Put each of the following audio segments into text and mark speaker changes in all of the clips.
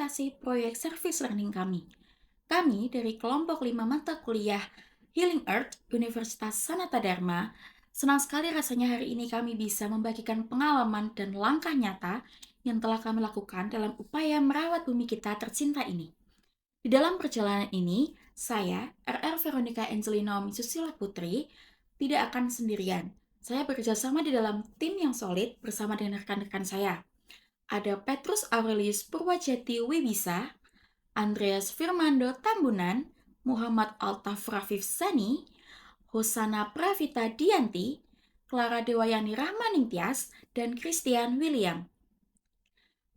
Speaker 1: presentasi proyek service learning kami. Kami dari kelompok 5 mata kuliah Healing Earth Universitas Sanata Dharma, senang sekali rasanya hari ini kami bisa membagikan pengalaman dan langkah nyata yang telah kami lakukan dalam upaya merawat bumi kita tercinta ini. Di dalam perjalanan ini, saya, RR Veronica Angelina Susila Putri, tidak akan sendirian. Saya bekerja sama di dalam tim yang solid bersama dengan rekan-rekan saya. Ada Petrus Aurelius Purwajati Wibisa, Andreas Firmando Tambunan, Muhammad Altaf Rafif Sani, Hosana Pravita Dianti, Clara Dewayani Rahmaningtyas, dan Christian William.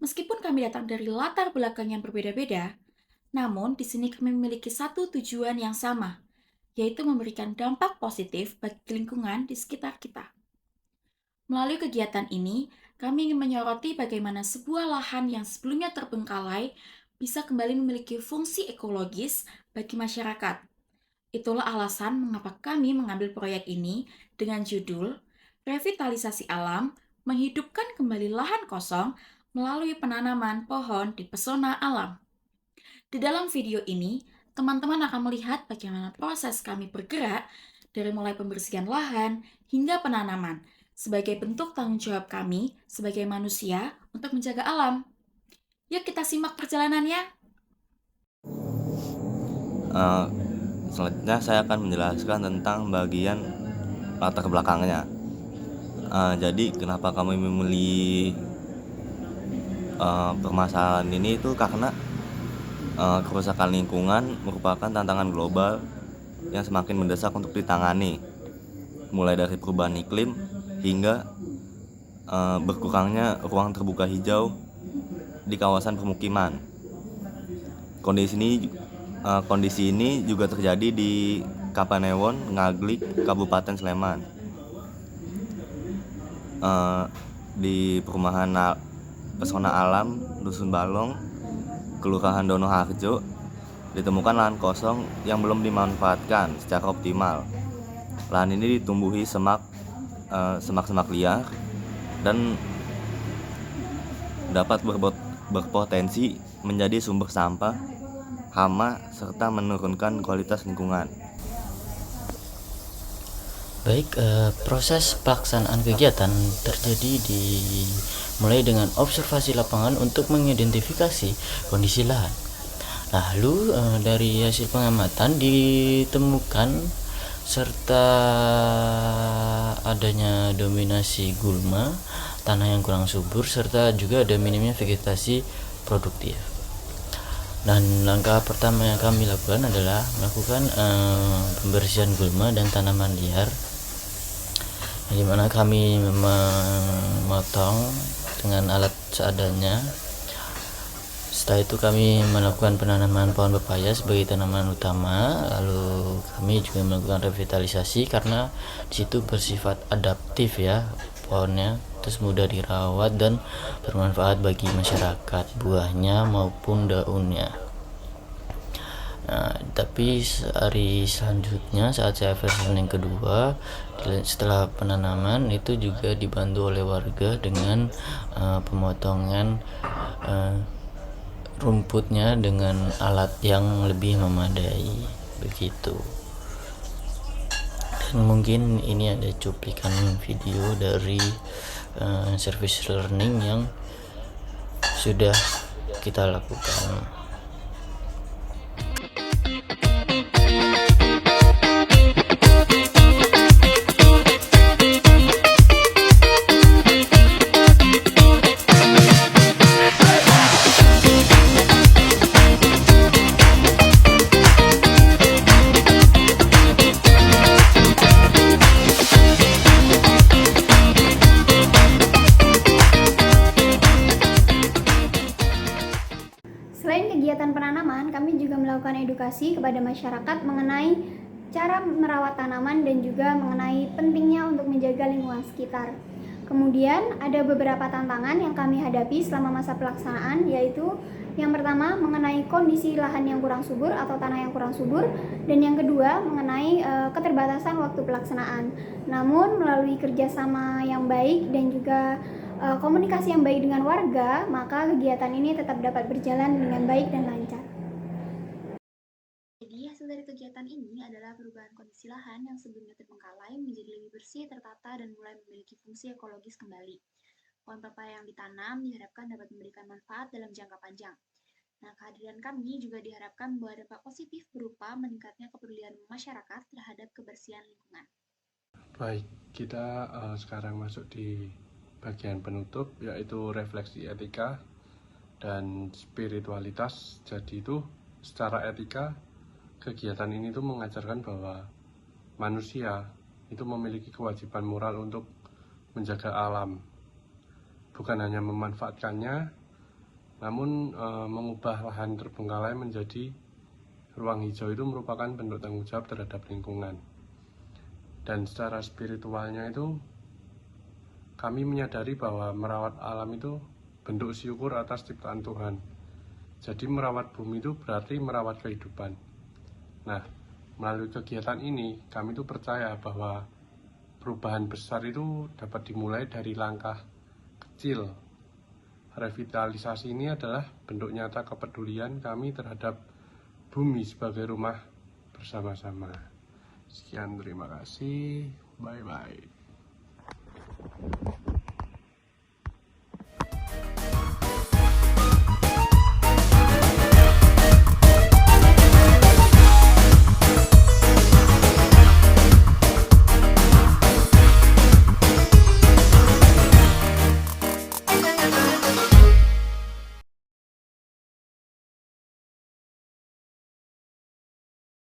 Speaker 1: Meskipun kami datang dari latar belakang yang berbeda-beda, namun di sini kami memiliki satu tujuan yang sama, yaitu memberikan dampak positif bagi lingkungan di sekitar kita. Melalui kegiatan ini, kami ingin menyoroti bagaimana sebuah lahan yang sebelumnya terbengkalai bisa kembali memiliki fungsi ekologis bagi masyarakat. Itulah alasan mengapa kami mengambil proyek ini dengan judul Revitalisasi Alam, menghidupkan kembali lahan kosong melalui penanaman pohon di pesona alam. Di dalam video ini, teman-teman akan melihat bagaimana proses kami bergerak dari mulai pembersihan lahan hingga penanaman, sebagai bentuk tanggung jawab kami sebagai manusia untuk menjaga alam. Yuk kita simak perjalanannya.
Speaker 2: Selanjutnya saya akan menjelaskan tentang bagian latar belakangnya. Jadi kenapa kami memilih permasalahan ini itu karena kerusakan lingkungan merupakan tantangan global yang semakin mendesak untuk ditangani, mulai dari perubahan iklim hingga berkurangnya ruang terbuka hijau di kawasan permukiman. Kondisi ini juga terjadi di Kapanewon, Ngaglik, Kabupaten Sleman. Di perumahan Pesona Alam Dusun Balong, Kelurahan Donoharjo, ditemukan lahan kosong yang belum dimanfaatkan secara optimal. Lahan ini ditumbuhi semak-semak liar dan dapat berpotensi menjadi sumber sampah, hama, serta menurunkan kualitas lingkungan.
Speaker 3: Baik, proses pelaksanaan kegiatan terjadi mulai dengan observasi lapangan untuk mengidentifikasi kondisi lahan. Lalu dari hasil pengamatan ditemukan serta adanya dominasi gulma, tanah yang kurang subur, serta juga ada minimnya vegetasi produktif. Dan langkah pertama yang kami lakukan adalah melakukan pembersihan gulma dan tanaman liar, di mana kami memotong dengan alat seadanya. Setelah itu kami melakukan penanaman pohon pepaya sebagai tanaman utama. Lalu kami juga melakukan revitalisasi karena disitu bersifat adaptif ya pohonnya, terus mudah dirawat dan bermanfaat bagi masyarakat, buahnya maupun daunnya. Nah, tapi hari selanjutnya saat saya versi yang kedua, setelah penanaman itu juga dibantu oleh warga dengan pemotongan rumputnya dengan alat yang lebih memadai begitu. Dan mungkin ini ada cuplikan video dari service learning yang sudah kita lakukan.
Speaker 4: Selain kegiatan penanaman, kami juga melakukan edukasi kepada masyarakat mengenai cara merawat tanaman dan juga mengenai pentingnya untuk menjaga lingkungan sekitar. Kemudian ada beberapa tantangan yang kami hadapi selama masa pelaksanaan, yaitu yang pertama mengenai kondisi lahan yang kurang subur atau tanah yang kurang subur, dan yang kedua mengenai keterbatasan waktu pelaksanaan. Namun melalui kerjasama yang baik dan juga komunikasi yang baik dengan warga, maka kegiatan ini tetap dapat berjalan dengan baik dan lancar.
Speaker 1: Jadi hasil dari kegiatan ini adalah perubahan kondisi lahan yang sebelumnya terbengkalai menjadi lebih bersih, tertata, dan mulai memiliki fungsi ekologis kembali. Pohon pepaya yang ditanam diharapkan dapat memberikan manfaat dalam jangka panjang. Nah, kehadiran kami juga diharapkan membawa dampak positif berupa meningkatnya kepedulian masyarakat terhadap kebersihan lingkungan.
Speaker 5: Baik, kita sekarang masuk di bagian penutup, yaitu refleksi etika dan spiritualitas. Jadi itu secara etika, kegiatan ini tuh mengajarkan bahwa manusia itu memiliki kewajiban moral untuk menjaga alam, bukan hanya memanfaatkannya, namun mengubah lahan terbengkalai menjadi ruang hijau itu merupakan bentuk tanggung jawab terhadap lingkungan. Dan secara spiritualnya itu kami menyadari bahwa merawat alam itu bentuk syukur atas ciptaan Tuhan. Jadi merawat bumi itu berarti merawat kehidupan. Nah, melalui kegiatan ini kami tuh percaya bahwa perubahan besar itu dapat dimulai dari langkah kecil. Revitalisasi ini adalah bentuk nyata kepedulian kami terhadap bumi sebagai rumah bersama-sama. Sekian, terima kasih. Bye-bye.